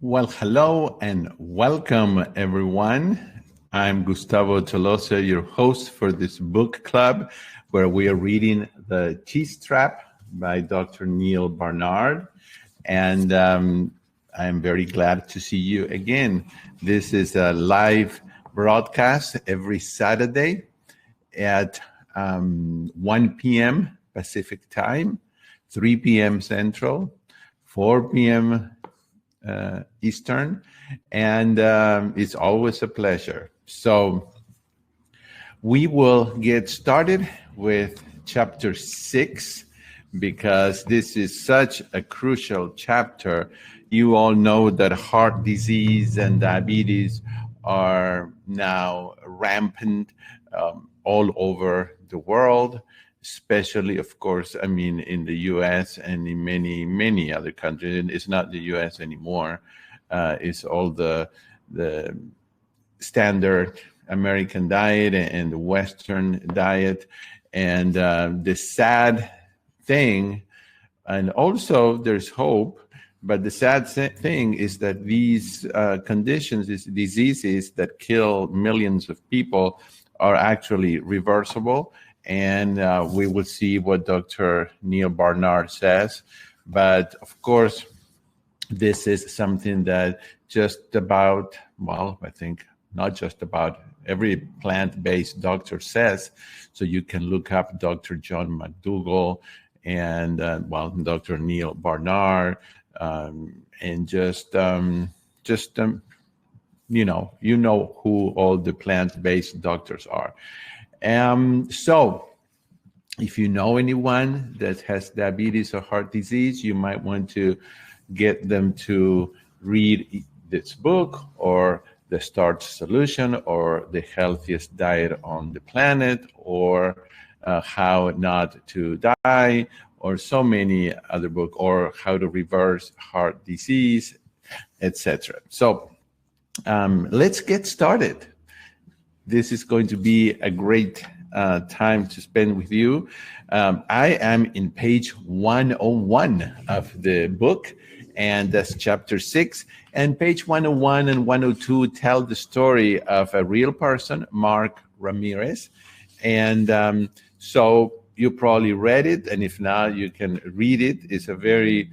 Well, hello and welcome, everyone. I'm Gustavo Tolosa, your host for this book club, where we are reading The Cheese Trap by Dr. Neal Barnard. And I'm very glad to see you again. This is a live broadcast every Saturday at 1 p.m. Pacific time, 3 p.m. Central, 4 p.m. Eastern, and it's always a pleasure. So we will get started with chapter 6 because this is such a crucial chapter. You all know that heart disease and diabetes are now rampant all over the world, especially, of course, in the U.S. and in many, many other countries. And it's not the U.S. anymore. It's all the standard American diet and the Western diet. And the sad thing, and also there's hope, but the sad thing is that these conditions, these diseases that kill millions of people are actually reversible. And we will see what Dr. Neal Barnard says. But of course, this is something that just about, well, I think not just about every plant-based doctor says. So you can look up Dr. John McDougall and, Dr. Neal Barnard, and just you know who all the plant-based doctors are. So if you know anyone that has diabetes or heart disease, you might want to get them to read this book or The Starch Solution or The Healthiest Diet on the Planet or How Not to Die or so many other books, or How to Reverse Heart Disease, etc. So let's get started. This is going to be a great time to spend with you. I am in page 101 of the book, and that's chapter 6. And page 101 and 102 tell the story of a real person, Mark Ramirez. And so you probably read it, and if not, you can read it. It's a very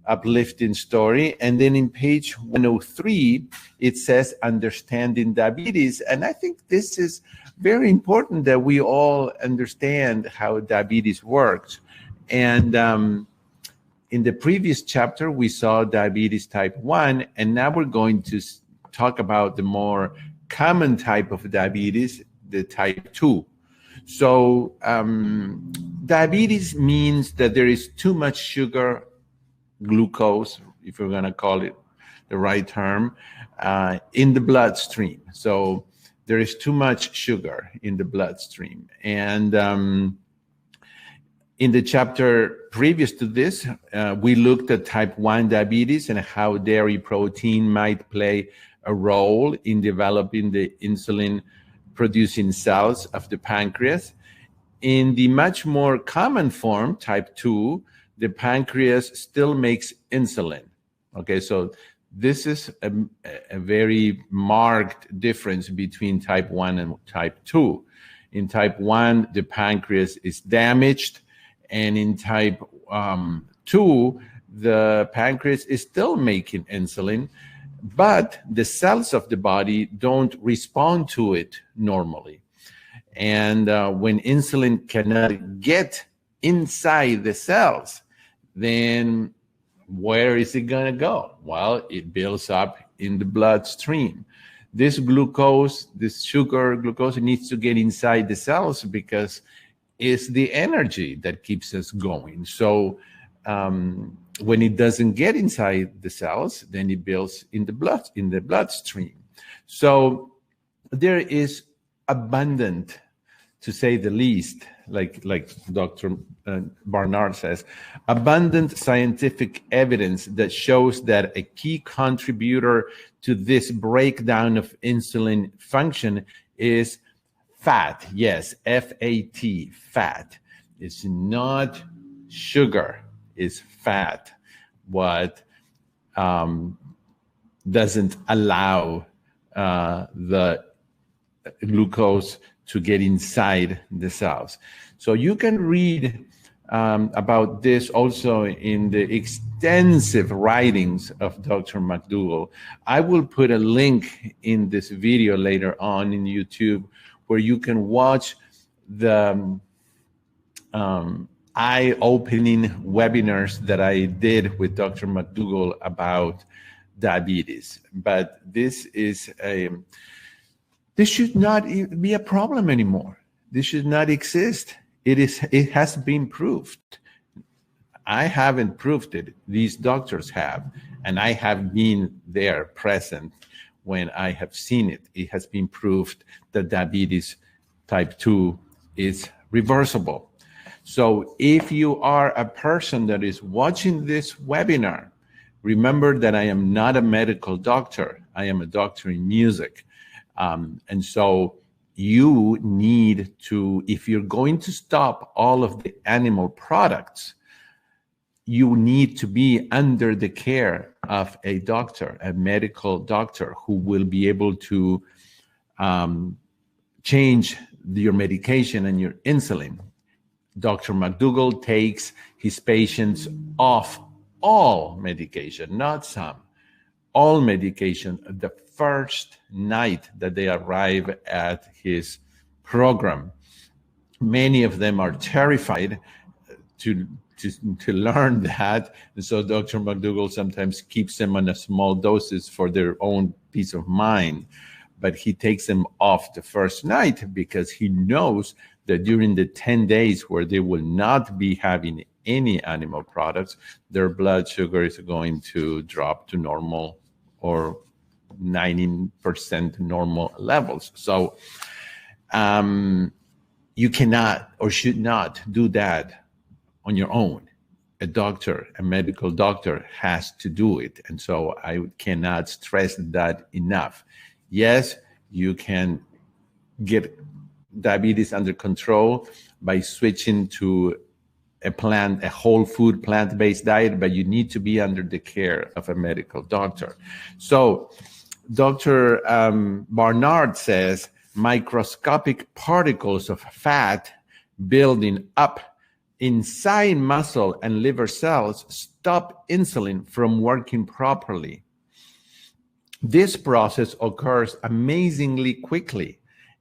uplifting story. And then in page 103, it says understanding diabetes. And I think this is very important that we all understand how diabetes works. And in the previous chapter, we saw diabetes type 1, and now we're going to talk about the more common type of diabetes, the type 2. So diabetes means that there is too much sugar, glucose, if you're going to call it the right term, in the bloodstream. So there is too much sugar in the bloodstream. And in the chapter previous to this, we looked at type 1 diabetes and how dairy protein might play a role in developing the insulin producing cells of the pancreas. In the much more common form, type 2, the pancreas still makes insulin. Okay, so this is a very marked difference between type 1 and type 2. In type 1, the pancreas is damaged, and in type 2, the pancreas is still making insulin, but the cells of the body don't respond to it normally. And when insulin cannot get inside the cells, then where is it going to go? Well, it builds up in the bloodstream. This glucose, this sugar, glucose, needs to get inside the cells because it's the energy that keeps us going. So when it doesn't get inside the cells, then it builds in the bloodstream. So there is abundant, to say the least, like Dr. Barnard says, abundant scientific evidence that shows that a key contributor to this breakdown of insulin function is fat. Yes, F-A-T, fat. It's not sugar, it's fat. What doesn't allow the glucose to get inside the cells. So you can read about this also in the extensive writings of Dr. McDougall. I will put a link in this video later on in YouTube where you can watch the eye-opening webinars that I did with Dr. McDougall about diabetes. But this should not be a problem anymore. This should not exist. It has been proved. I haven't proved it. These doctors have, and I have been there present when I have seen it. It has been proved that diabetes type 2 is reversible. So if you are a person that is watching this webinar, remember that I am not a medical doctor. I am a doctor in music. And so you need to, if you're going to stop all of the animal products, you need to be under the care of a doctor, a medical doctor, who will be able to change your medication and your insulin. Dr. McDougall takes his patients off all medication, not some, all medication the first night that they arrive at his program. Many of them are terrified to learn that. And so Dr. McDougall sometimes keeps them on a small doses for their own peace of mind. But he takes them off the first night because he knows that during the 10 days where they will not be having any animal products, their blood sugar is going to drop to normal or 90% normal levels. So you cannot or should not do that on your own. A doctor, a medical doctor, has to do it. And so I cannot stress that enough. Yes, you can get diabetes under control by switching to a whole food plant-based diet, but you need to be under the care of a medical doctor. So Dr. Barnard says microscopic particles of fat building up inside muscle and liver cells stop insulin from working properly. This process occurs amazingly quickly.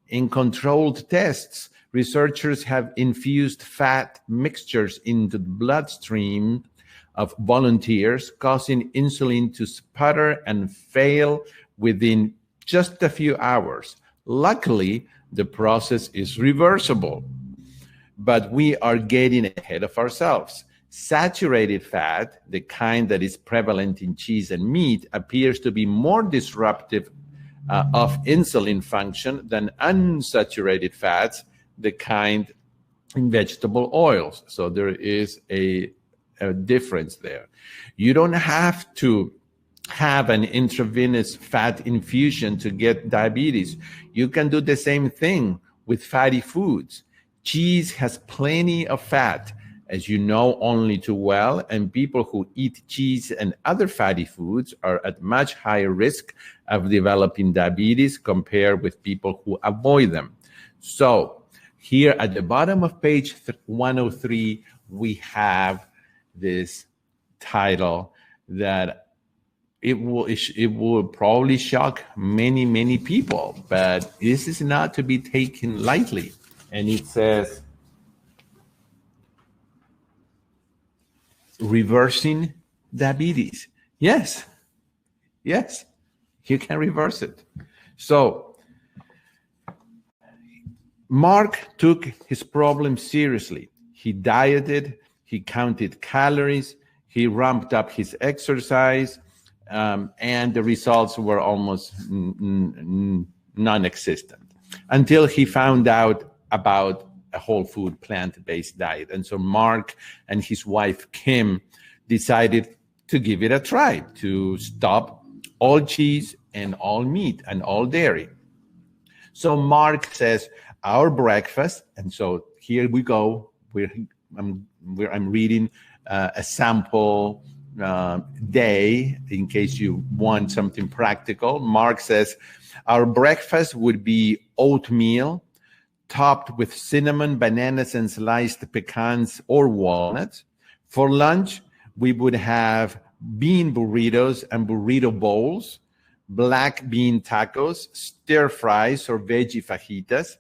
In controlled tests, researchers have infused fat mixtures into the bloodstream of volunteers, causing insulin to sputter and fail within just a few hours. Luckily, the process is reversible, but we are getting ahead of ourselves. Saturated fat, the kind that is prevalent in cheese and meat, appears to be more disruptive of insulin function than unsaturated fats, the kind in vegetable oils. So there is a difference there. You don't have to have an intravenous fat infusion to get diabetes. You can do the same thing with fatty foods. Cheese has plenty of fat, as you know only too well, and people who eat cheese and other fatty foods are at much higher risk of developing diabetes compared with people who avoid them. So here at the bottom of page 103, we have this title that it will probably shock many people, but this is not to be taken lightly. And it says, reversing diabetes. Yes, you can reverse it. So Mark took his problem seriously. He dieted, he counted calories, he ramped up his exercise, and the results were almost non-existent until he found out about a whole food plant-based diet. And so Mark and his wife Kim decided to give it a try, to stop all cheese and all meat and all dairy. So Mark says, our breakfast, and so here we go, I'm reading a sample day, in case you want something practical. Mark says, our breakfast would be oatmeal topped with cinnamon, bananas, and sliced pecans or walnuts. For lunch, we would have bean burritos and burrito bowls, black bean tacos, stir fries or veggie fajitas.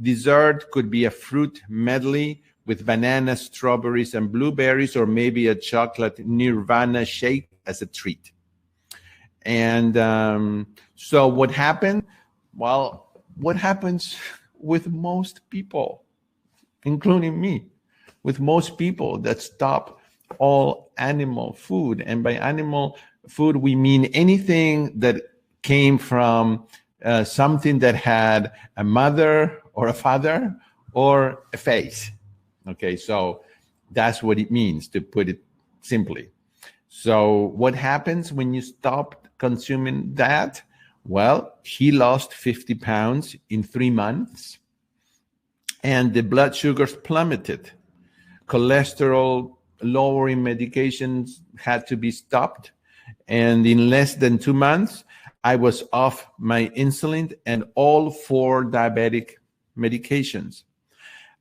Dessert could be a fruit medley with bananas, strawberries, and blueberries, or maybe a chocolate nirvana shake as a treat. And so what happened? Well, what happens with most people, including me, with most people that stop all animal food? And by animal food, we mean anything that came from something that had a mother or a father or a face. Okay, so that's what it means, to put it simply. So what happens when you stop consuming that? Well, he lost 50 pounds in 3 months, and the blood sugars plummeted. Cholesterol lowering medications had to be stopped, and in less than 2 months, I was off my insulin and all 4 diabetic medications.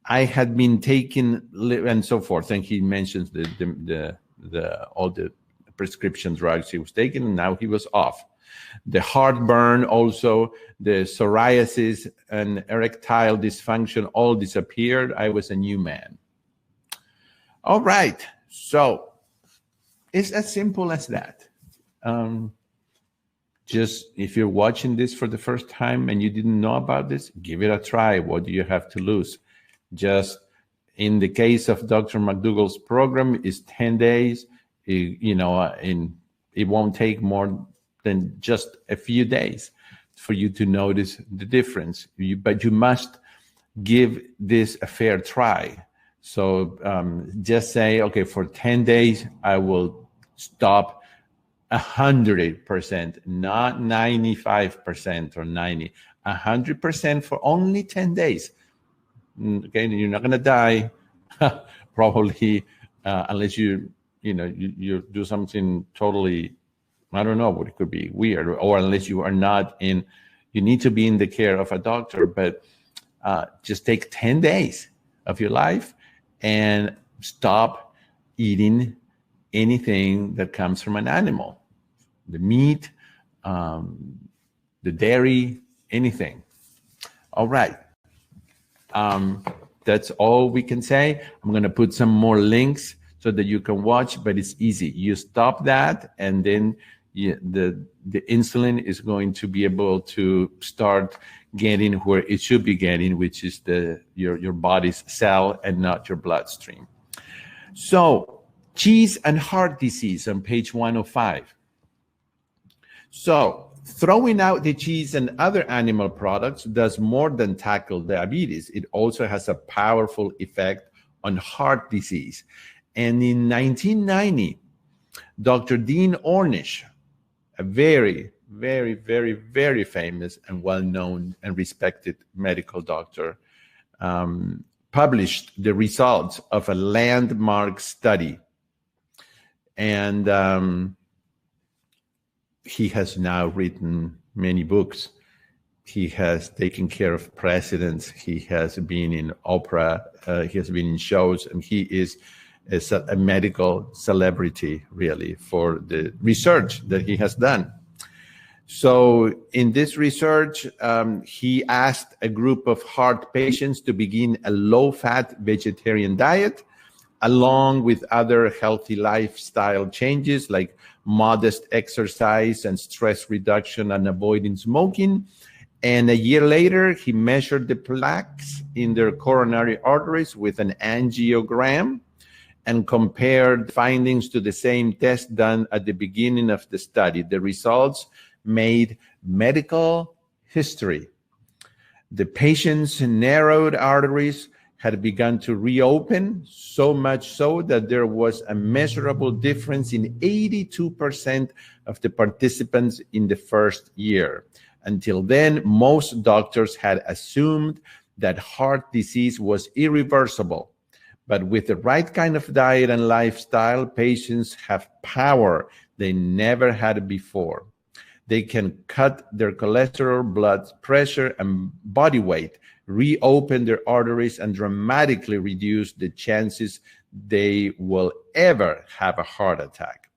I had been taking, and so forth. And he mentions all the prescription drugs he was taking, and now he was off. The heartburn, also the psoriasis and erectile dysfunction all disappeared. I was a new man. All right, so it's as simple as that. Just if you're watching this for the first time and you didn't know about this, give it a try. What do you have to lose? Just in the case of Dr. McDougall's program, is 10 days. And it won't take more than just a few days for you to notice the difference. But you must give this a fair try. So just say, okay, for 10 days, I will stop 100%, not 95% or 90, 100% for only 10 days. Okay, you're not going to die, probably, unless you do something totally, I don't know what it could be, weird, or unless you are not you need to be in the care of a doctor. But just take 10 days of your life and stop eating anything that comes from an animal, the meat, the dairy, anything. All right. That's all we can say. I'm going to put some more links so that you can watch, but it's easy. You stop that, and then the insulin is going to be able to start getting where it should be getting, which is your body's cell and not your bloodstream. So cheese and heart disease on page 105. So throwing out the cheese and other animal products does more than tackle diabetes. It also has a powerful effect on heart disease. And in 1990, Dr. Dean Ornish, a very, very, very, very famous and well-known and respected medical doctor, published the results of a landmark study. And he has now written many books. He has taken care of presidents. He has been in opera. He has been in shows, and he is a medical celebrity, really, for the research that he has done. So in this research, he asked a group of heart patients to begin a low-fat vegetarian diet, along with other healthy lifestyle changes like modest exercise and stress reduction and avoiding smoking. And a year later, he measured the plaques in their coronary arteries with an angiogram and compared findings to the same test done at the beginning of the study. The results made medical history. The patient's narrowed arteries had begun to reopen, so much so that there was a measurable difference in 82% of the participants in the first year. Until then, most doctors had assumed that heart disease was irreversible. But with the right kind of diet and lifestyle, patients have power they never had before. They can cut their cholesterol, blood pressure, and body weight, reopen their arteries, and dramatically reduce the chances they will ever have a heart attack.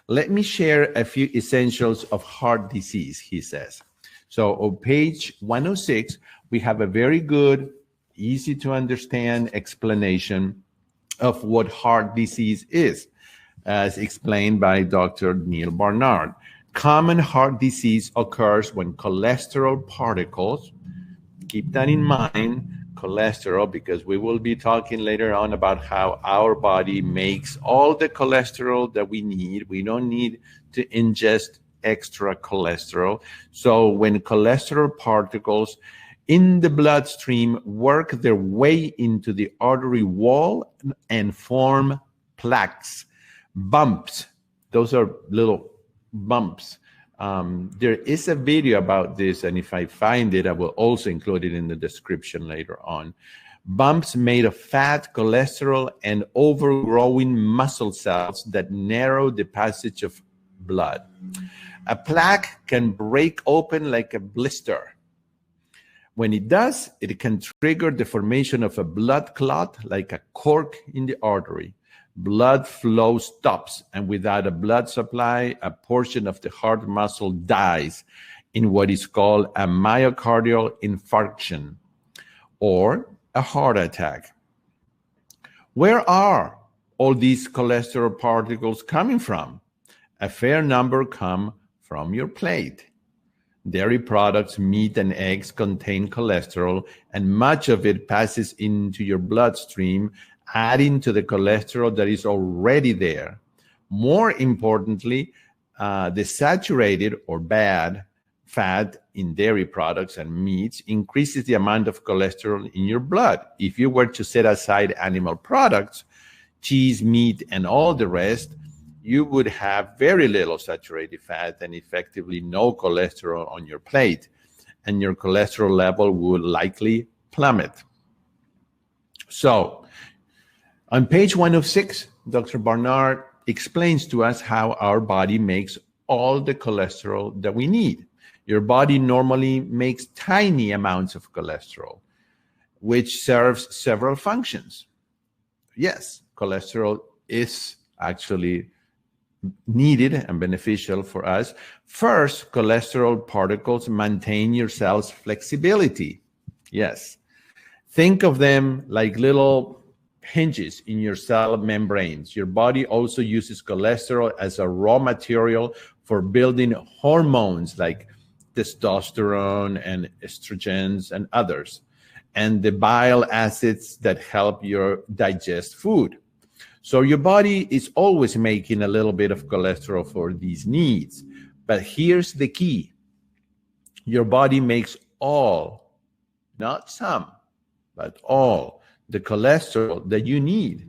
Let me share a few essentials of heart disease, he says. So on page 106, we have a very good, easy to understand explanation of what heart disease is, as explained by Dr. Neal Barnard. Common heart disease occurs when cholesterol particles, keep that in mind, cholesterol, because we will be talking later on about how our body makes all the cholesterol that we need. We don't need to ingest extra cholesterol. So when cholesterol particles in the bloodstream work their way into the artery wall and form plaques, bumps. Those are little bumps. There is a video about this, and if I find it, I will also include it in the description later on. Bumps made of fat, cholesterol, and overgrowing muscle cells that narrow the passage of blood. A plaque can break open like a blister. When it does, it can trigger the formation of a blood clot like a cork in the artery. Blood flow stops, and without a blood supply, a portion of the heart muscle dies in what is called a myocardial infarction or a heart attack. Where are all these cholesterol particles coming from? A fair number come from your plate. Dairy products, meat, and eggs contain cholesterol, and much of it passes into your bloodstream, adding to the cholesterol that is already there. More importantly, the saturated or bad fat in dairy products and meats increases the amount of cholesterol in your blood. If you were to set aside animal products, cheese, meat, and all the rest, you would have very little saturated fat and effectively no cholesterol on your plate, and your cholesterol level would likely plummet. So, on page 106, Dr. Barnard explains to us how our body makes all the cholesterol that we need. Your body normally makes tiny amounts of cholesterol, which serves several functions. Yes, cholesterol is actually needed and beneficial for us. First, cholesterol particles maintain your cell's flexibility. Yes. Think of them like little hinges in your cell membranes. Your body also uses cholesterol as a raw material for building hormones like testosterone and estrogens and others, and the bile acids that help you digest food. So your body is always making a little bit of cholesterol for these needs. But here's the key. Your body makes all, not some, but all the cholesterol that you need.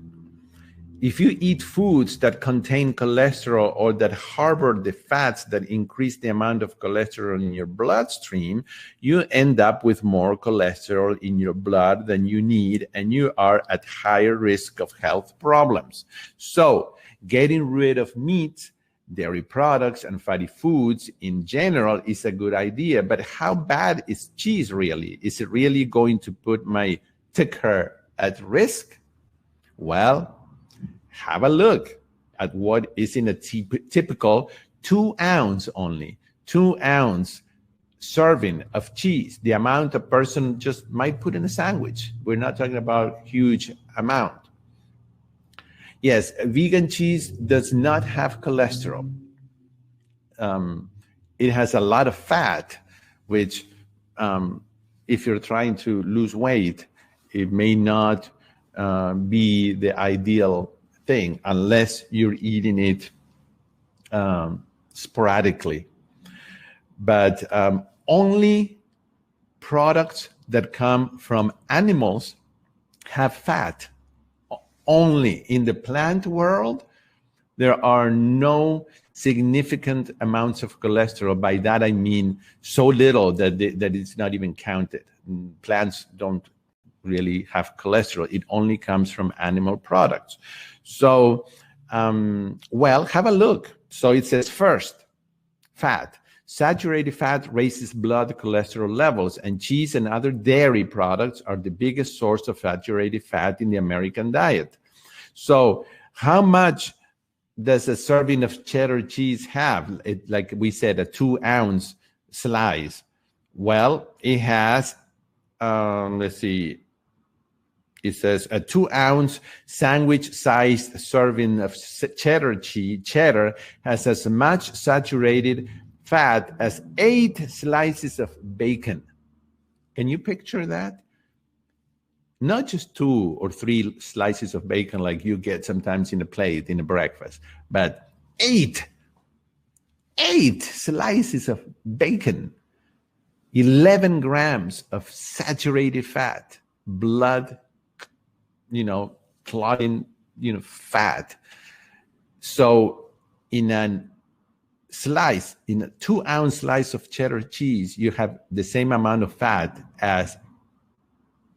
If you eat foods that contain cholesterol or that harbor the fats that increase the amount of cholesterol in your bloodstream, you end up with more cholesterol in your blood than you need, and you are at higher risk of health problems. So, getting rid of meat, dairy products, and fatty foods in general is a good idea. But how bad is cheese really? Is it really going to put my ticker at risk? Well, have a look at what is in a typical 2 ounce serving of cheese, the amount a person just might put in a sandwich. We're not talking about huge amount. Yes, vegan cheese does not have cholesterol. It has a lot of fat, which if you're trying to lose weight, it may not be the ideal thing unless you're eating it sporadically. But only products that come from animals have fat. Only in the plant world, there are no significant amounts of cholesterol. By that I mean so little that it's not even counted. Plants don't really have cholesterol. It only comes from animal products. So, well, have a look. So it says first, fat. Saturated fat raises blood cholesterol levels, and cheese and other dairy products are the biggest source of saturated fat in the American diet. So how much does a serving of cheddar cheese have? Like we said, a 2-ounce slice. Well, it has, let's see, it says a 2-ounce sandwich-sized serving of cheddar cheese. Cheddar has as much saturated fat as 8 slices of bacon. Can you picture that? Not just 2 or 3 slices of bacon like you get sometimes in a plate in a breakfast, but 8 slices of bacon, 11 grams of saturated fat, blood, clotting, fat. So in a 2-ounce slice of cheddar cheese, you have the same amount of fat as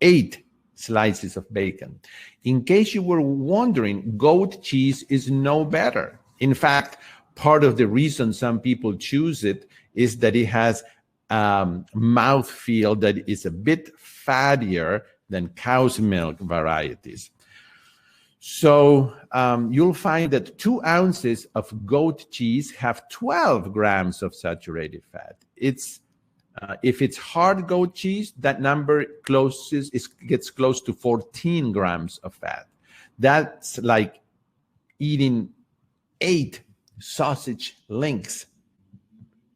8 slices of bacon. In case you were wondering, goat cheese is no better. In fact, part of the reason some people choose it is that it has mouthfeel that is a bit fattier than cow's milk varieties. So you'll find that 2 ounces of goat cheese have 12 grams of saturated fat. If it's hard goat cheese, that number gets close to 14 grams of fat. That's like eating 8 sausage links.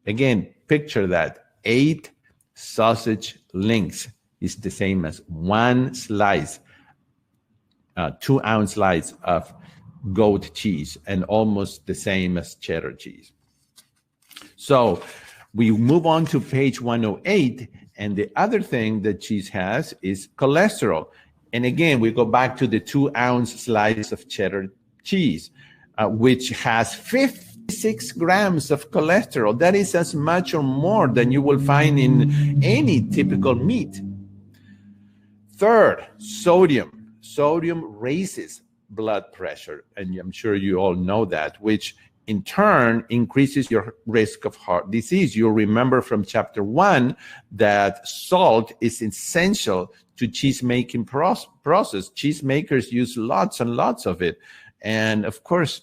Again, picture that. 8 sausage links is the same as 1 slice, 2-ounce slice of goat cheese, and almost the same as cheddar cheese. So we move on to page 108, and the other thing that cheese has is cholesterol. And again, we go back to the 2-ounce slice of cheddar cheese, which has 56 grams of cholesterol. That is as much or more than you will find in any typical meat. Third, sodium. Sodium raises blood pressure, and I'm sure you all know that, which in turn increases your risk of heart disease. You'll remember from chapter 1 that salt is essential to cheese-making process. Cheesemakers use lots and lots of it. And of course,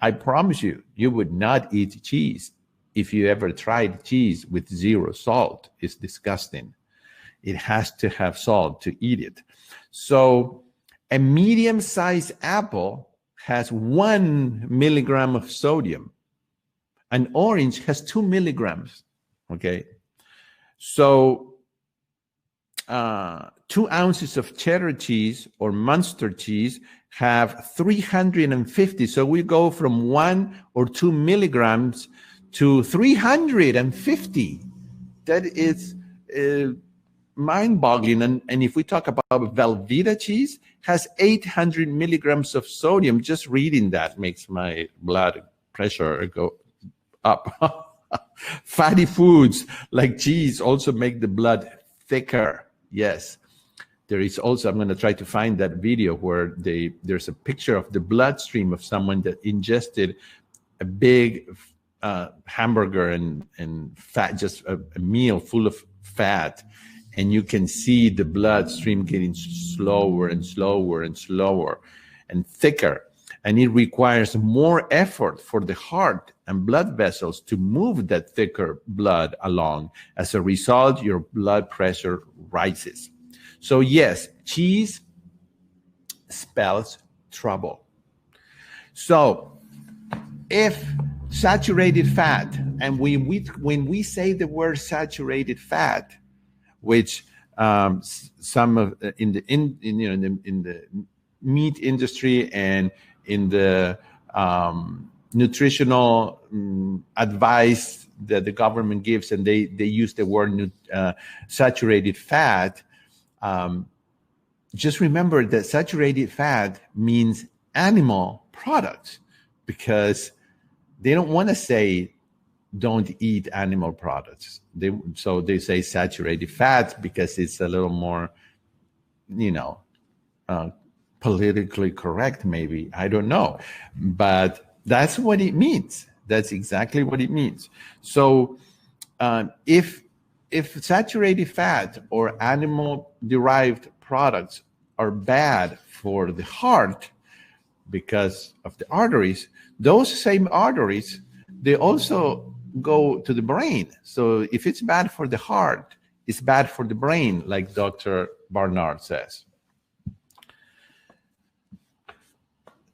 I promise you, you would not eat cheese if you ever tried cheese with 0 salt. It's disgusting. It has to have salt to eat it. So a medium-sized apple has 1 milligram of sodium. An orange has 2 milligrams, okay? So 2 ounces of cheddar cheese or Munster cheese have 350. So we go from 1 or 2 milligrams to 350. That is mind-boggling. And if we talk about Velveeta cheese, has 800 milligrams of sodium. Just reading that makes my blood pressure go up. Fatty foods like cheese also make the blood thicker. Yes. There is also, I'm going to try to find that video where there's a picture of the bloodstream of someone that ingested a big hamburger and fat, just a meal full of fat. And you can see the bloodstream getting slower and slower and slower and thicker. And it requires more effort for the heart and blood vessels to move that thicker blood along. As a result, your blood pressure rises. So yes, cheese spells trouble. So if saturated fat, and when we say the word saturated fat, which some of in the meat industry and in the nutritional advice that the government gives, and they use the word saturated fat. Just remember that saturated fat means animal products, because they don't want to say don't eat animal products. So they say saturated fat because it's a little more you know, uh, politically correct, maybe. I don't know. But that's what it means. That's exactly what it means. So if saturated fat or animal-derived products are bad for the heart because of the arteries, those same arteries, they also go to the brain. So if it's bad for the heart, it's bad for the brain, like Dr. Barnard says.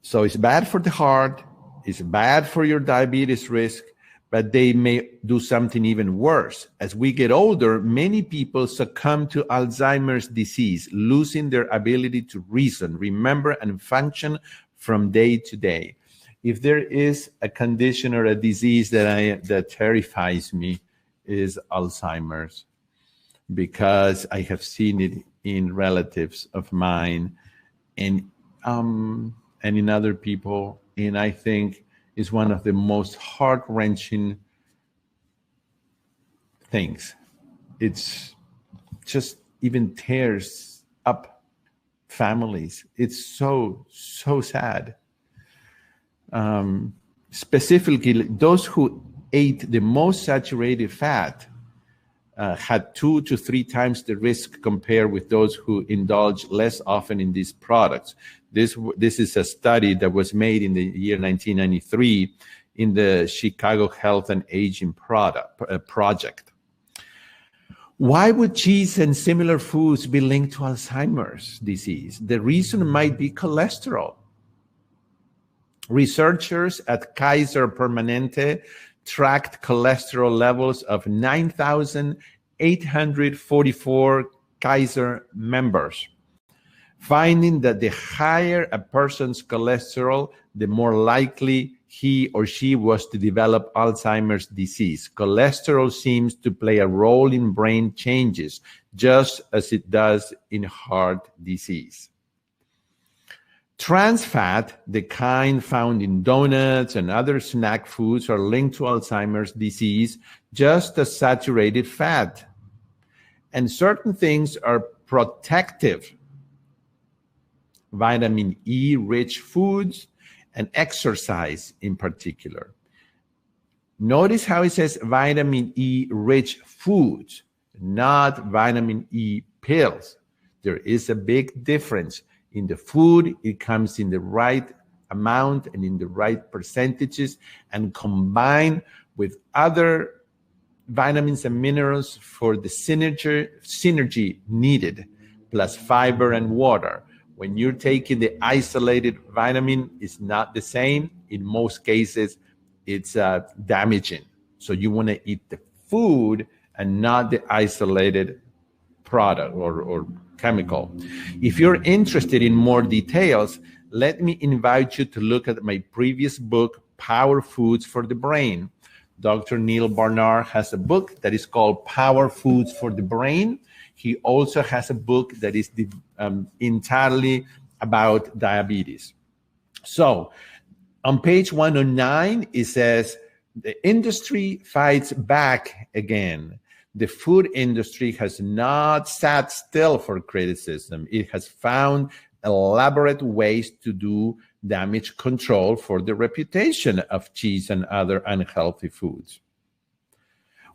So it's bad for the heart, it's bad for your diabetes risk, but they may do something even worse. As we get older, many people succumb to Alzheimer's disease, losing their ability to reason, remember, and function from day to day. If there is a condition or a disease that terrifies me, is Alzheimer's, because I have seen it in relatives of mine and in other people, and I think is one of the most heart-wrenching things. It's just even tears up families. It's so sad. Specifically, those who ate the most saturated fat had 2 to 3 times the risk compared with those who indulge less often in these products. This is a study that was made in the year 1993 in the Chicago Health and Aging Project. Why would cheese and similar foods be linked to Alzheimer's disease? The reason might be cholesterol. Researchers at Kaiser Permanente tracked cholesterol levels of 9,844 Kaiser members, finding that the higher a person's cholesterol, the more likely he or she was to develop Alzheimer's disease. Cholesterol seems to play a role in brain changes, just as it does in heart disease. Trans fat, the kind found in donuts and other snack foods, are linked to Alzheimer's disease, just as saturated fat. And certain things are protective. Vitamin E-rich foods and exercise in particular. Notice how it says vitamin E-rich foods, not vitamin E pills. There is a big difference. In the food, it comes in the right amount and in the right percentages, and combined with other vitamins and minerals for the synergy needed, plus fiber and water. When you're taking the isolated vitamin, it's not the same. In most cases, it's damaging. So you want to eat the food and not the isolated product or chemical. If you're interested in more details, let me invite you to look at my previous book, Power Foods for the Brain. Dr. Neal Barnard has a book that is called Power Foods for the Brain. He also has a book that is entirely about diabetes. So on page 109, it says, the industry fights back again. The food industry has not sat still for criticism. It has found elaborate ways to do damage control for the reputation of cheese and other unhealthy foods.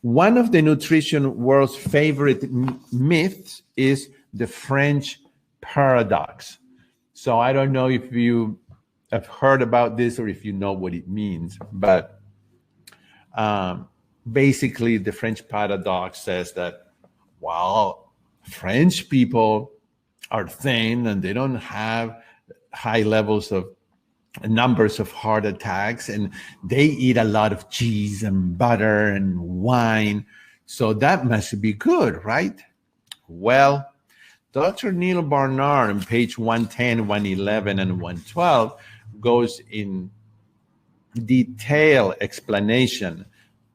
One of the nutrition world's favorite myths is the French paradox. So I don't know if you have heard about this or if you know what it means, but basically the French paradox says that, well, French people are thin and they don't have high levels of numbers of heart attacks, and they eat a lot of cheese and butter and wine. So that must be good, right? Well, Dr. Neal Barnard on page 110, 111, and 112 goes in detailed explanation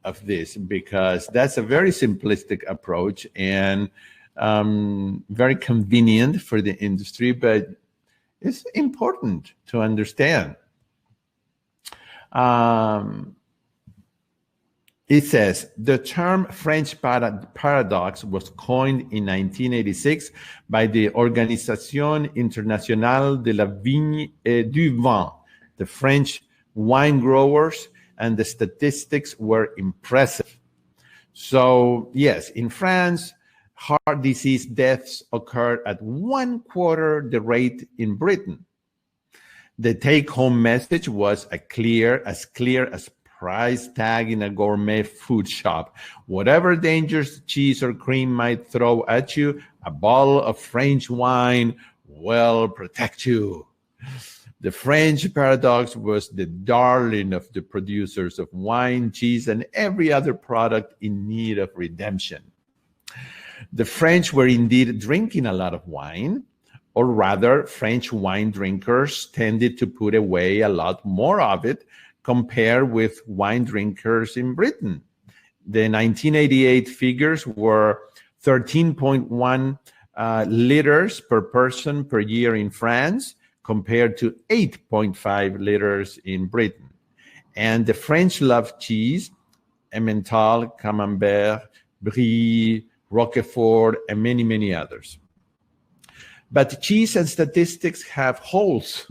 of this, because that's a very simplistic approach and very convenient for the industry, but it's important to understand. It says, the term French paradox was coined in 1986 by the Organisation Internationale de la Vigne et du Vin, the French wine growers, and the statistics were impressive. So, yes, in France, heart disease deaths occurred at 1/4 the rate in Britain. The take-home message was as clear as price tag in a gourmet food shop. Whatever dangers cheese or cream might throw at you, a bottle of French wine will protect you. The French paradox was the darling of the producers of wine, cheese, and every other product in need of redemption. The French were indeed drinking a lot of wine, or rather, French wine drinkers tended to put away a lot more of it compared with wine drinkers in Britain. The 1988 figures were 13.1 liters per person per year in France, compared to 8.5 liters in Britain. And the French love cheese, Emmental, Camembert, Brie, Roquefort, and many, many others. But cheese and statistics have holes.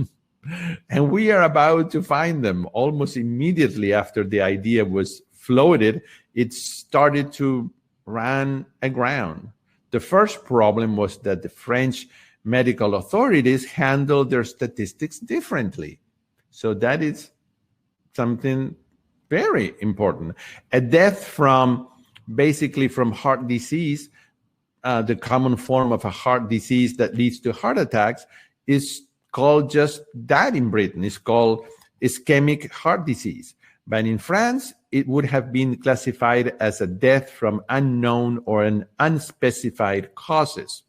And we are about to find them. Almost immediately after the idea was floated, it started to run aground. The first problem was that the French medical authorities handled their statistics differently. So that is something very important. A death from heart disease, the common form of a heart disease that leads to heart attacks, is called just that in Britain. It's called ischemic heart disease. But in France, it would have been classified as a death from unknown or an unspecified causes.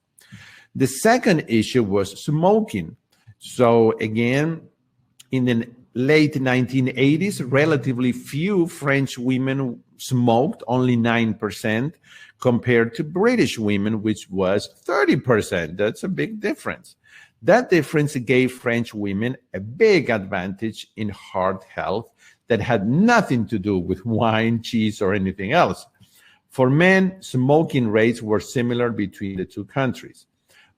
The second issue was smoking. So again, in the late 1980s, relatively few French women smoked, only 9%, compared to British women, which was 30%. That's a big difference. That difference gave French women a big advantage in heart health that had nothing to do with wine, cheese, or anything else. For men, smoking rates were similar between the two countries.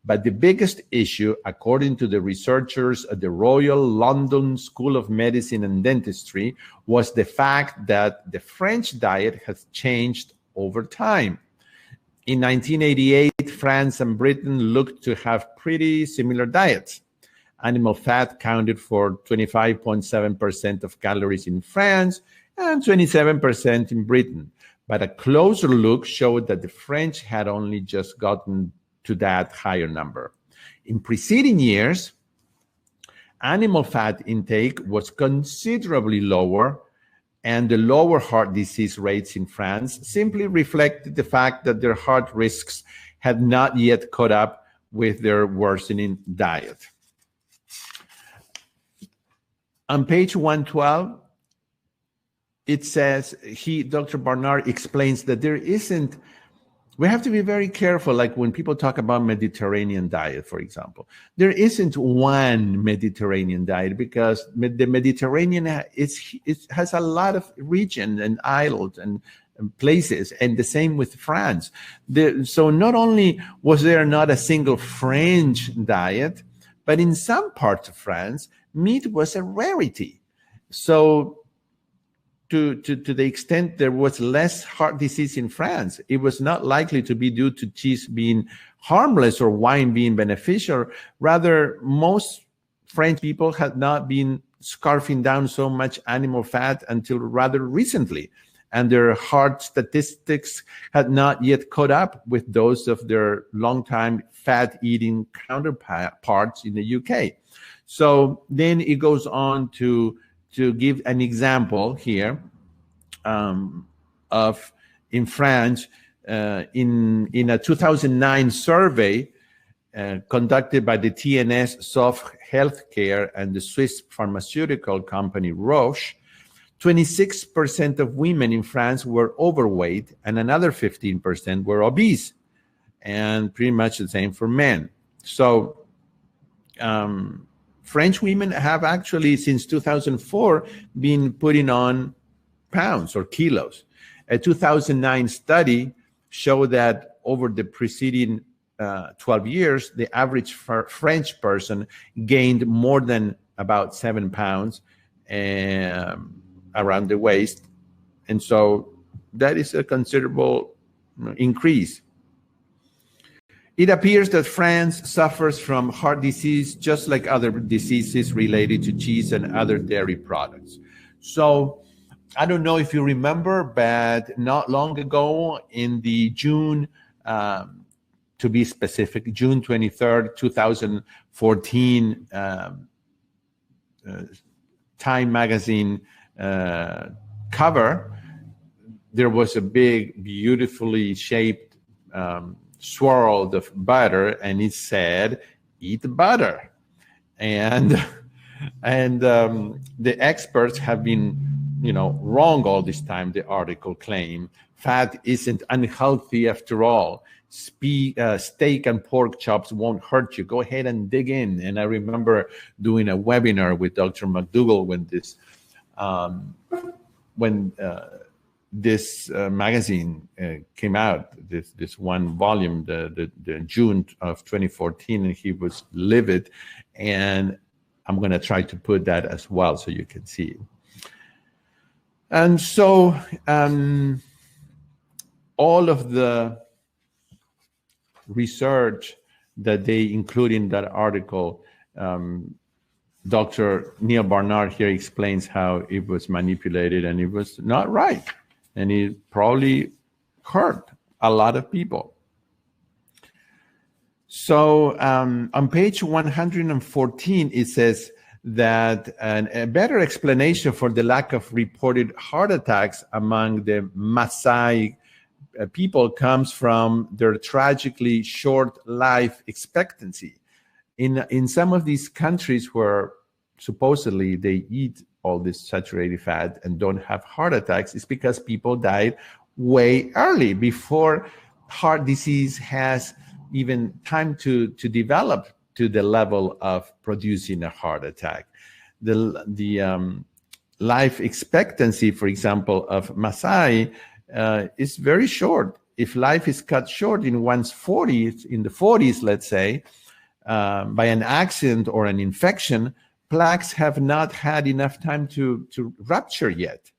But the biggest issue, according to the researchers at the Royal London School of Medicine and Dentistry, was the fact that the French diet has changed over time. In 1988, France and Britain looked to have pretty similar diets. Animal fat counted for 25.7% of calories in France and 27% in Britain. But a closer look showed that the French had only just gotten to that higher number. In preceding years, animal fat intake was considerably lower, and the lower heart disease rates in France simply reflected the fact that their heart risks had not yet caught up with their worsening diet. On page 112, it says, Dr. Barnard explains that we have to be very careful, like when people talk about Mediterranean diet, for example. There isn't one Mediterranean diet because the Mediterranean has a lot of regions and islands and places, and the same with France. So not only was there not a single French diet, but in some parts of France, meat was a rarity. So to the extent there was less heart disease in France, it was not likely to be due to cheese being harmless or wine being beneficial. Rather, most French people had not been scarfing down so much animal fat until rather recently, and their heart statistics had not yet caught up with those of their longtime fat-eating counterparts in the UK. So then it goes on to give an example here of in France, in a 2009 survey conducted by the TNS Soft Healthcare and the Swiss pharmaceutical company Roche, 26% of women in France were overweight and another 15% were obese, and pretty much the same for men. So French women have actually, since 2004, been putting on pounds or kilos. A 2009 study showed that over the preceding 12 years, the average French person gained more than about 7 pounds around the waist. And so that is a considerable increase. It appears that France suffers from heart disease just like other diseases related to cheese and other dairy products. So I don't know if you remember, but not long ago in the June, to be specific, June 23rd, 2014, Time magazine cover, there was a big, beautifully shaped swirl of butter, and it said, "Eat butter." And the experts have been, wrong all this time. The article claimed fat isn't unhealthy after all. Steak and pork chops won't hurt you. Go ahead and dig in. And I remember doing a webinar with Dr. McDougall when this magazine came out, this one volume, the June of 2014, and he was livid. And I'm going to try to put that as well so you can see. And so all of the research that they include in that article, Dr. Neal Barnard here explains how it was manipulated and it was not right. And it probably hurt a lot of people. So on page 114, it says that a better explanation for the lack of reported heart attacks among the Maasai people comes from their tragically short life expectancy. In some of these countries where supposedly they eat all this saturated fat and don't have heart attacks, it's because people died way early, before heart disease has even time to develop to the level of producing a heart attack. The life expectancy, for example, of Maasai is very short. If life is cut short in one's 40s, in the 40s, let's say, by an accident or an infection, plaques have not had enough time to rupture yet.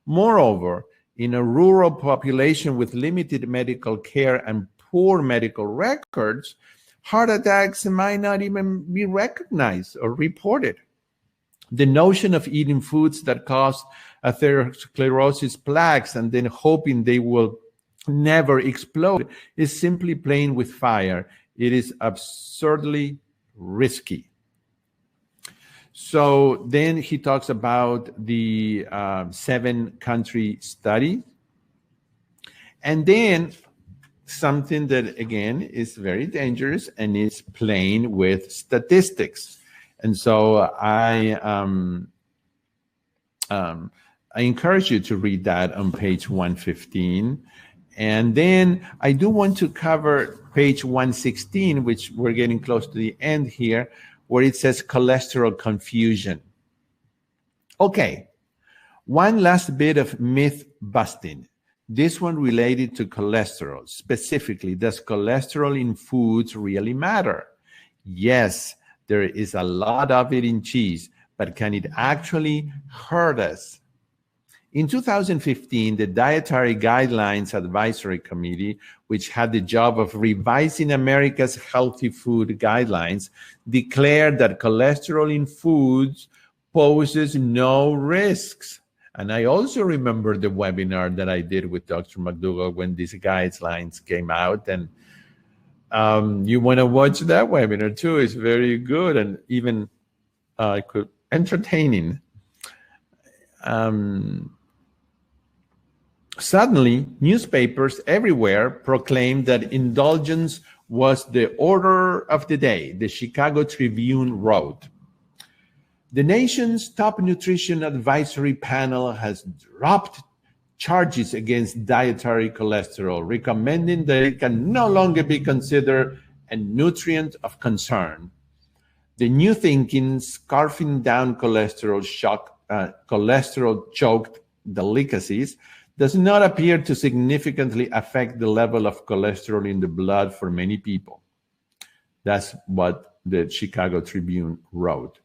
Moreover, in a rural population with limited medical care and poor medical records, heart attacks might not even be recognized or reported. The notion of eating foods that cause atherosclerosis plaques and then hoping they will never explode is simply playing with fire. It is absurdly risky. So then he talks about the 7-country study. And then something that, again, is very dangerous, and is playing with statistics. And so I encourage you to read that on page 115. And then I do want to cover page 116, which we're getting close to the end here, where it says cholesterol confusion. Okay, one last bit of myth busting. This one related to cholesterol. Specifically, does cholesterol in foods really matter? Yes, there is a lot of it in cheese, but can it actually hurt us? In 2015, the Dietary Guidelines Advisory Committee, which had the job of revising America's healthy food guidelines, declared that cholesterol in foods poses no risks. And I also remember the webinar that I did with Dr. McDougall when these guidelines came out. And you want to watch that webinar too. It's very good and even entertaining. Suddenly, newspapers everywhere proclaimed that indulgence was the order of the day, the Chicago Tribune wrote. The nation's top nutrition advisory panel has dropped charges against dietary cholesterol, recommending that it can no longer be considered a nutrient of concern. The new thinking, scarfing down cholesterol-choked delicacies, does not appear to significantly affect the level of cholesterol in the blood for many people. That's what the Chicago Tribune wrote.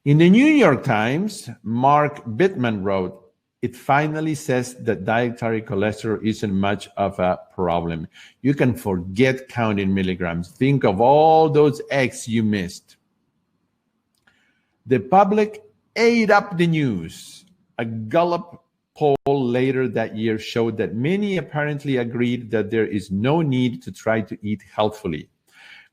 In the New York Times, Mark Bittman wrote, "It finally says that dietary cholesterol isn't much of a problem. You can forget counting milligrams. Think of all those eggs you missed." The public ate up the news. A Gallup poll later that year showed that many apparently agreed that there is no need to try to eat healthfully.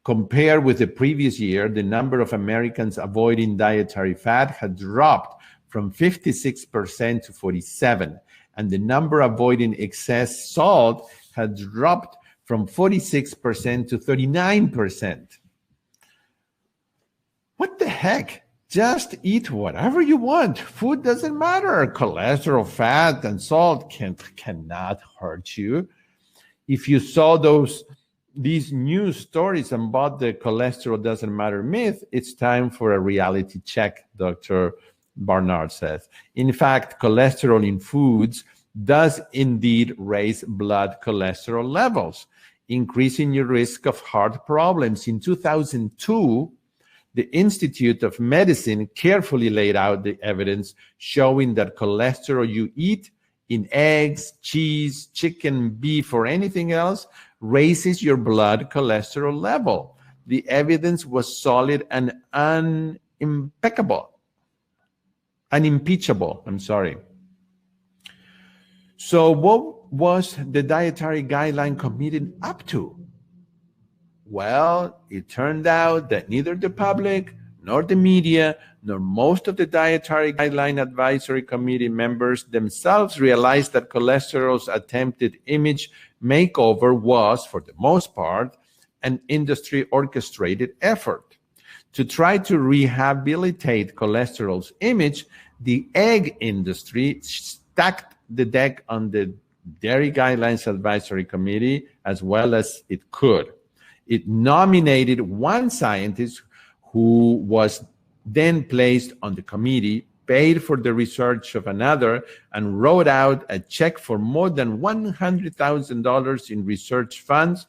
Compared with the previous year, the number of Americans avoiding dietary fat had dropped from 56% to 47%, and the number avoiding excess salt had dropped from 46% to 39%. What the heck? Just eat whatever you want. Food doesn't matter. Cholesterol, fat, and salt cannot hurt you. If you saw these news stories and bought the cholesterol doesn't matter myth, it's time for a reality check, Dr. Barnard says. In fact, cholesterol in foods does indeed raise blood cholesterol levels, increasing your risk of heart problems. In 2002, the Institute of Medicine carefully laid out the evidence showing that cholesterol you eat in eggs, cheese, chicken, beef, or anything else raises your blood cholesterol level. The evidence was solid and unimpeachable. So what was the Dietary Guideline Committee up to? Well, it turned out that neither the public, nor the media, nor most of the Dietary Guideline Advisory Committee members themselves realized that cholesterol's attempted image makeover was, for the most part, an industry-orchestrated effort. To try to rehabilitate cholesterol's image, the egg industry stacked the deck on the Dairy Guidelines Advisory Committee as well as it could. It nominated one scientist who was then placed on the committee, paid for the research of another, and wrote out a check for more than $100,000 in research funds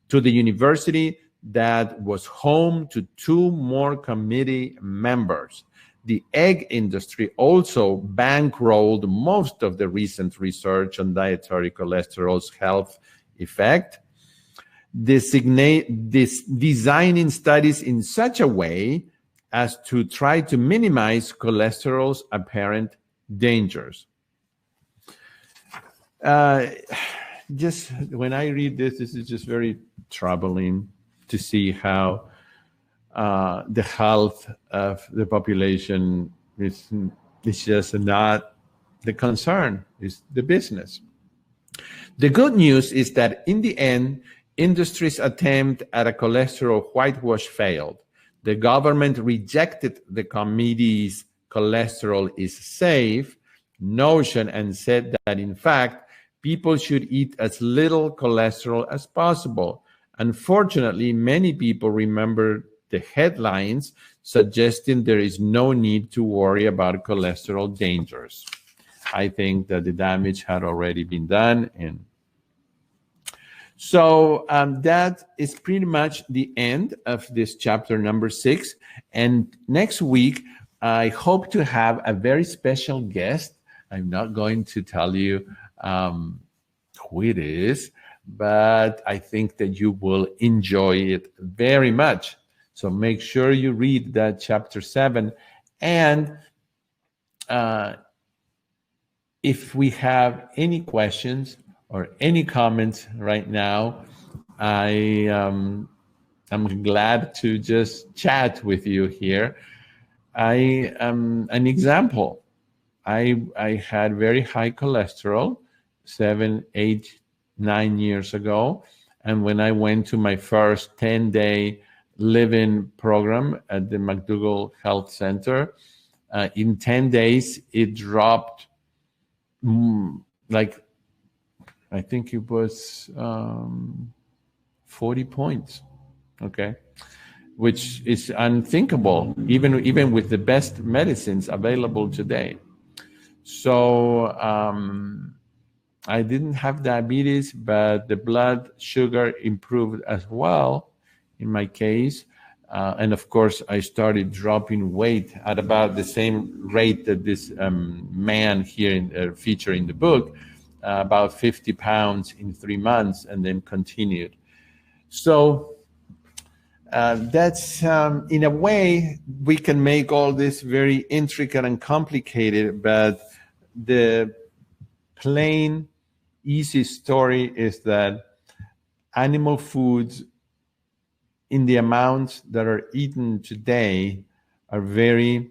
to the university that was home to two more committee members. The egg industry also bankrolled most of the recent research on dietary cholesterol's health effect, designing studies in such a way as to try to minimize cholesterol's apparent dangers. Just when I read this is just very troubling to see how the health of the population is just not the concern, it's the business. The good news is that in the end, industry's attempt at a cholesterol whitewash failed. The government rejected the committee's cholesterol is safe notion and said that, in fact, people should eat as little cholesterol as possible. Unfortunately, many people remember the headlines suggesting there is no need to worry about cholesterol dangers. I think that the damage had already been done. And so that is pretty much the end of this chapter number 6. And next week, I hope to have a very special guest. I'm not going to tell you who it is, but I think that you will enjoy it very much. So make sure you read that chapter 7. And if we have any questions or any comments right now, I'm glad to just chat with you here. I am an example. I had very high cholesterol 7, 8, 9 years ago. And when I went to my first 10-day live-in program at the McDougall Health Center, in 10 days, it dropped like, I think it was 40 points, okay? Which is unthinkable, even with the best medicines available today. So I didn't have diabetes, but the blood sugar improved as well in my case. And of course, I started dropping weight at about the same rate that this man here featured in the book, about 50 pounds in 3 months, and then continued. So that's, in a way, we can make all this very intricate and complicated, but the plain, easy story is that animal foods in the amounts that are eaten today are very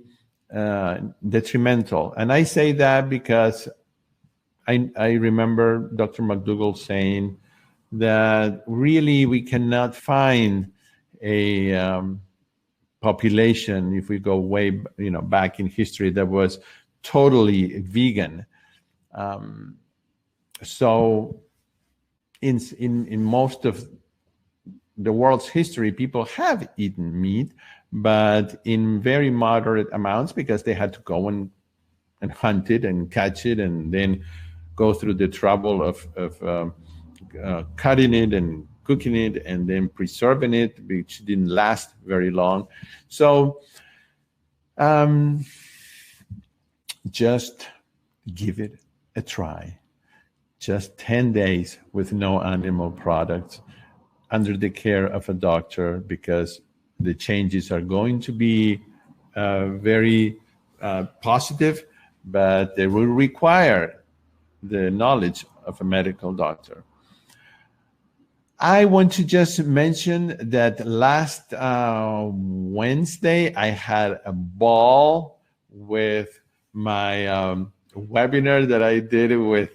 detrimental. And I say that because I remember Dr. McDougall saying that really we cannot find a population, if we go way back in history, that was totally vegan. So in most of the world's history, people have eaten meat, but in very moderate amounts because they had to go and hunt it and catch it and then go through the trouble of cutting it and cooking it and then preserving it, which didn't last very long. So just give it a try. Just 10 days with no animal products under the care of a doctor, because the changes are going to be very positive, but they will require the knowledge of a medical doctor. I want to just mention that last Wednesday, I had a ball with my webinar that I did with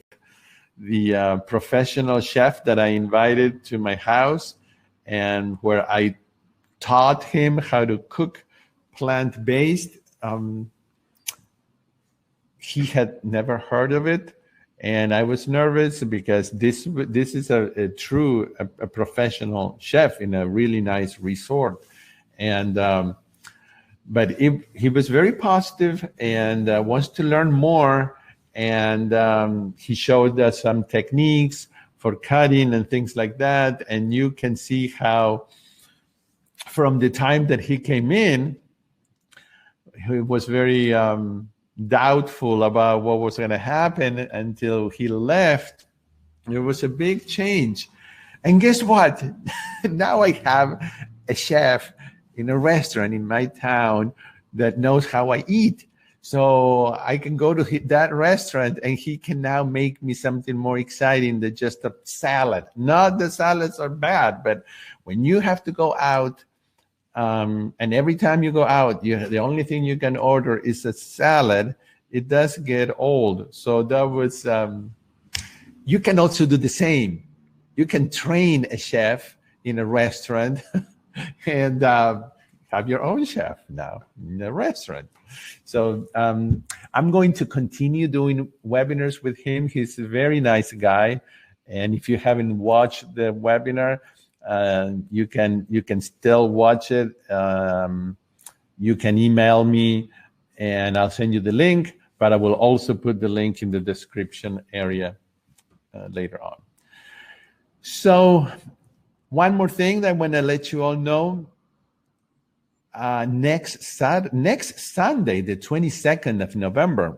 the professional chef that I invited to my house, and where I taught him how to cook plant-based. He had never heard of it, and I was nervous because this is a true professional chef in a really nice resort, and but he was very positive and wants to learn more. And he showed us some techniques for cutting and things like that. And you can see how from the time that he came in, he was very doubtful about what was going to happen until he left. There was a big change. And guess what? Now I have a chef in a restaurant in my town that knows how I eat. So I can go to that restaurant and he can now make me something more exciting than just a salad. Not that salads are bad, but when you have to go out, and every time you go out, the only thing you can order is a salad, it does get old. So that was, you can also do the same. You can train a chef in a restaurant and have your own chef now in a restaurant. So I'm going to continue doing webinars with him. He's a very nice guy. And if you haven't watched the webinar, you can still watch it. You can email me and I'll send you the link, but I will also put the link in the description area later on. So one more thing that I want to let you all know. Next Sunday, the 22nd of November,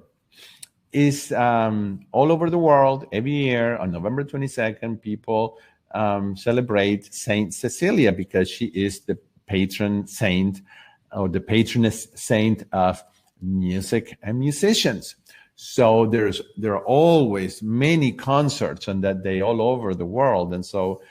is all over the world. Every year on November 22nd, people celebrate Saint Cecilia because she is the patron saint or the patroness saint of music and musicians. So there are always many concerts on that day all over the world. And so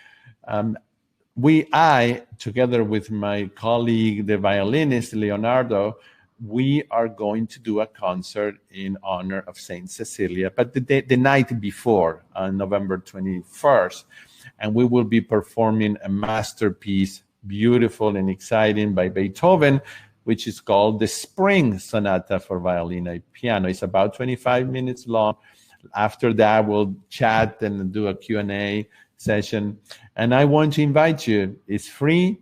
I, together with my colleague, the violinist, Leonardo, we are going to do a concert in honor of Saint Cecilia, but the night before, on November 21st. And we will be performing a masterpiece, beautiful and exciting, by Beethoven, which is called the Spring Sonata for Violin and Piano. It's about 25 minutes long. After that, we'll chat and do a Q&A session. And I want to invite you. It's free,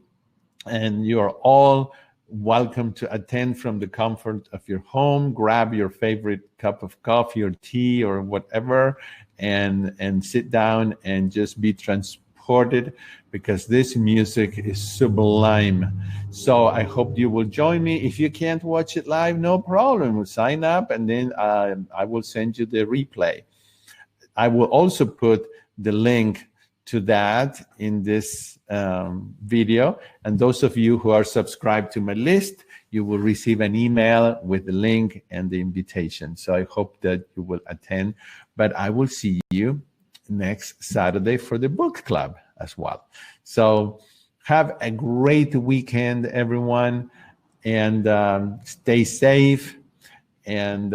and you are all welcome to attend from the comfort of your home. Grab your favorite cup of coffee or tea or whatever, and sit down and just be transported, because this music is sublime. So I hope you will join me. If you can't watch it live, no problem. Sign up, and then I will send you the replay. I will also put the link to that in this video. And those of you who are subscribed to my list, you will receive an email with the link and the invitation. So I hope that you will attend. But I will see you next Saturday for the book club as well. So have a great weekend, everyone, and stay safe. And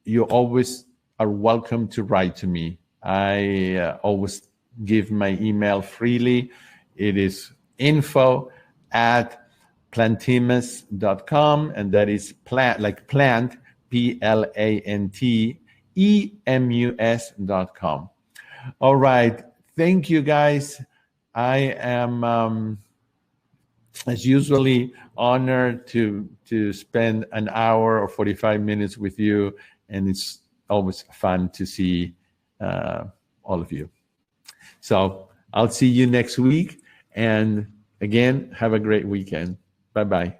you always are welcome to write to me. I always give my email freely. It is info@plantemus.com, and that is plant, like plant, PLANTEMUS.com. All right. Thank you, guys. I am, as usually, honored to spend an hour or 45 minutes with you, and it's always fun to see all of you. So I'll see you next week. And again, have a great weekend. Bye-bye.